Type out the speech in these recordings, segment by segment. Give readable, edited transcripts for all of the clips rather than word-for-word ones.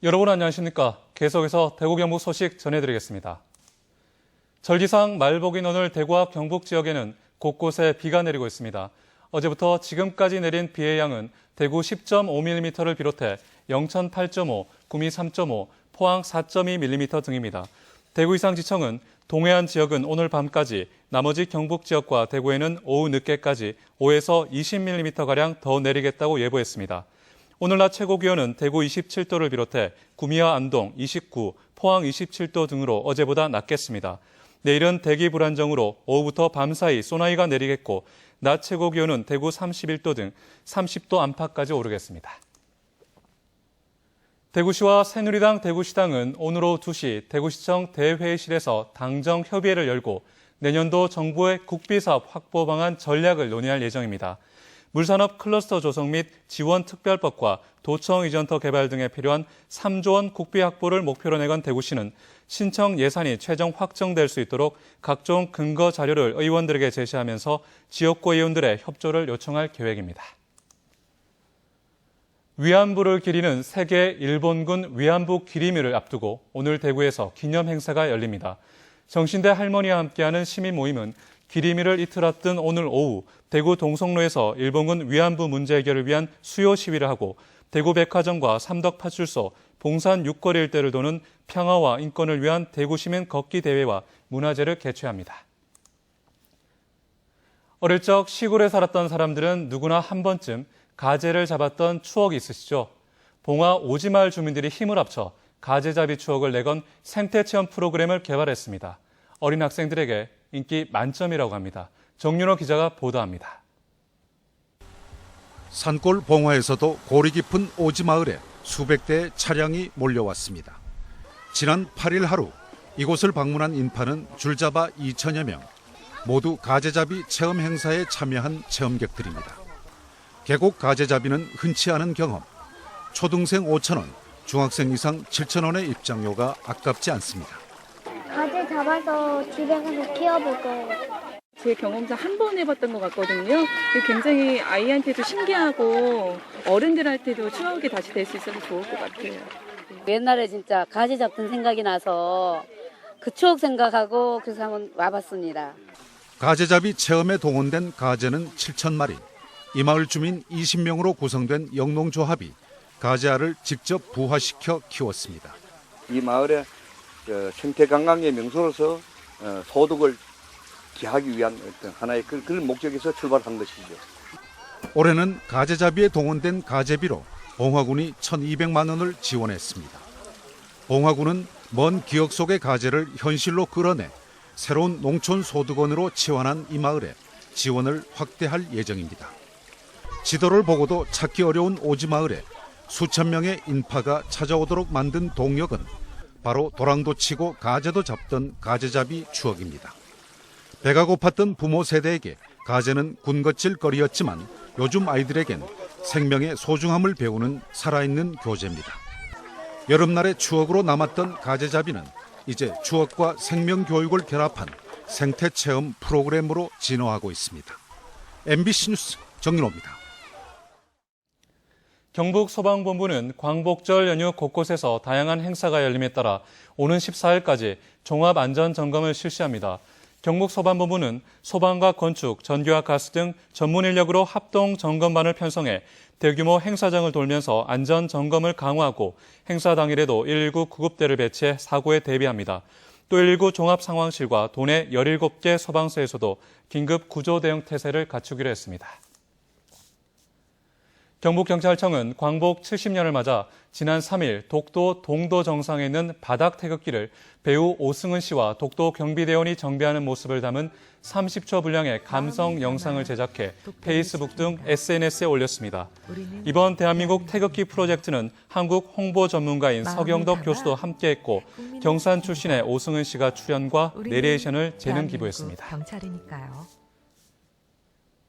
여러분 안녕하십니까? 계속해서 대구 경북 소식 전해드리겠습니다. 절기상 말복인 오늘 대구와 경북 지역에는 곳곳에 비가 내리고 있습니다. 어제부터 지금까지 내린 비의 양은 대구 10.5mm를 비롯해 영천 8.5, 구미 3.5, 포항 4.2mm 등입니다. 대구이상지청은 동해안 지역은 오늘 밤까지, 나머지 경북 지역과 대구에는 오후 늦게까지 5에서 20mm가량 더 내리겠다고 예보했습니다. 오늘 낮 최고기온은 대구 27도를 비롯해 구미와 안동 29, 포항 27도 등으로 어제보다 낮겠습니다. 내일은 대기 불안정으로 오후부터 밤사이 소나기가 내리겠고 낮 최고기온은 대구 31도 등 30도 안팎까지 오르겠습니다. 대구시와 새누리당 대구시당은 오늘 오후 2시 대구시청 대회의실에서 당정 협의회를 열고 내년도 정부의 국비사업 확보 방안 전략을 논의할 예정입니다. 물산업 클러스터 조성 및 지원 특별법과 도청 이전터 개발 등에 필요한 3조 원 국비 확보를 목표로 내건 대구시는 신청 예산이 최종 확정될 수 있도록 각종 근거 자료를 의원들에게 제시하면서 지역구 의원들의 협조를 요청할 계획입니다. 위안부를 기리는 세계 일본군 위안부 기리묘를 앞두고 오늘 대구에서 기념 행사가 열립니다. 정신대 할머니와 함께하는 시민 모임은 기리묘를 이틀 앞둔 오늘 오후 대구 동성로에서 일본군 위안부 문제 해결을 위한 수요 시위를 하고 대구 백화점과 삼덕파출소, 봉산 6거리 일대를 도는 평화와 인권을 위한 대구 시민 걷기 대회와 문화제를 개최합니다. 어릴 적 시골에 살았던 사람들은 누구나 한 번쯤 가재를 잡았던 추억이 있으시죠? 봉화 오지마을 주민들이 힘을 합쳐 가재잡이 추억을 내건 생태체험 프로그램을 개발했습니다. 어린 학생들에게 인기 만점이라고 합니다. 정윤호 기자가 보도합니다. 산골 봉화에서도 고리 깊은 오지마을에 수백 대의 차량이 몰려왔습니다. 지난 8일 하루 이곳을 방문한 인파는 줄잡아 2천여 명, 모두 가재잡이 체험 행사에 참여한 체험객들입니다. 계곡 가재잡이는 흔치 않은 경험, 초등생 5,000원, 중학생 이상 7,000원의 입장료가 아깝지 않습니다. 가재 잡아서 집에 가서 키워볼 거예요. 제 경험상 한 번 해봤던 것 같거든요. 굉장히 아이한테도 신기하고 어른들한테도 추억이 다시 될 수 있어서 좋을 것 같아요. 옛날에 진짜 가재 잡던 생각이 나서 그 추억 생각하고 그래서 한번 와봤습니다. 가재잡이 체험에 동원된 가재는 7,000마리. 이 마을 주민 20명으로 구성된 영농조합이 가재알을 직접 부화시켜 키웠습니다. 이 마을의 생태 관광의 명소로서 소득을 기하기 위한 어떤 하나의 그런 목적에서 출발한 것이죠. 올해는 가재잡이에 동원된 가재비로 봉화군이 1,200만 원을 지원했습니다. 봉화군은 먼 기억 속의 가재를 현실로 끌어내 새로운 농촌소득원으로 치환한 이 마을에 지원을 확대할 예정입니다. 지도를 보고도 찾기 어려운 오지마을에 수천 명의 인파가 찾아오도록 만든 동력은 바로 도랑도 치고 가재도 잡던 가재잡이 추억입니다. 배가 고팠던 부모 세대에게 가재는 군것질 거리였지만 요즘 아이들에겐 생명의 소중함을 배우는 살아있는 교재입니다. 여름날의 추억으로 남았던 가재잡이는 이제 추억과 생명교육을 결합한 생태체험 프로그램으로 진화하고 있습니다. MBC 뉴스 정윤호입니다. 경북 소방본부는 광복절 연휴 곳곳에서 다양한 행사가 열림에 따라 오는 14일까지 종합안전점검을 실시합니다. 경북소방본부는 소방과 건축, 전기와 가스 등 전문 인력으로 합동 점검반을 편성해 대규모 행사장을 돌면서 안전 점검을 강화하고 행사 당일에도 119 구급대를 배치해 사고에 대비합니다. 또 119 종합상황실과 도내 17개 소방서에서도 긴급 구조 대응 태세를 갖추기로 했습니다. 경북경찰청은 광복 70년을 맞아 지난 3일 독도 동도 정상에 있는 바닥 태극기를 배우 오승은 씨와 독도 경비대원이 정비하는 모습을 담은 30초 분량의 감성 영상을 제작해 페이스북 등 SNS에 올렸습니다. 이번 대한민국 태극기 프로젝트는 한국 홍보 전문가인 서경덕 교수도 함께했고 경산 출신의 오승은 씨가 출연과 내레이션을 재능 기부했습니다.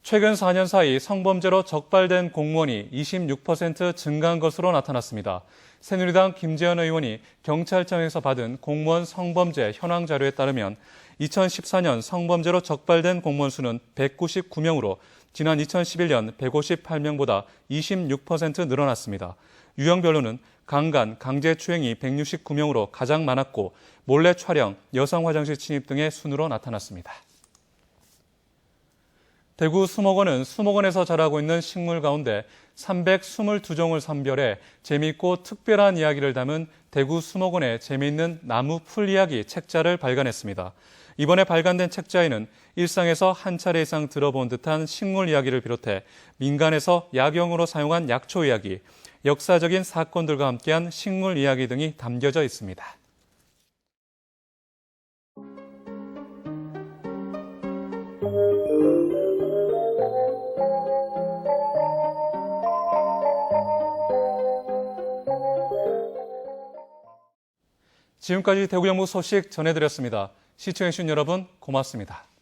최근 4년 사이 성범죄로 적발된 공무원이 26% 증가한 것으로 나타났습니다. 새누리당 김재현 의원이 경찰청에서 받은 공무원 성범죄 현황 자료에 따르면 2014년 성범죄로 적발된 공무원 수는 199명으로 지난 2011년 158명보다 26% 늘어났습니다. 유형별로는 강간, 강제추행이 169명으로 가장 많았고 몰래 촬영, 여성 화장실 침입 등의 순으로 나타났습니다. 대구 수목원은 수목원에서 자라고 있는 식물 가운데 322종을 선별해 재미있고 특별한 이야기를 담은 대구 수목원의 재미있는 나무 풀 이야기 책자를 발간했습니다. 이번에 발간된 책자에는 일상에서 한 차례 이상 들어본 듯한 식물 이야기를 비롯해 민간에서 약용으로 사용한 약초 이야기, 역사적인 사건들과 함께한 식물 이야기 등이 담겨져 있습니다. 지금까지 대구 경북 소식 전해드렸습니다. 시청해주신 여러분 고맙습니다.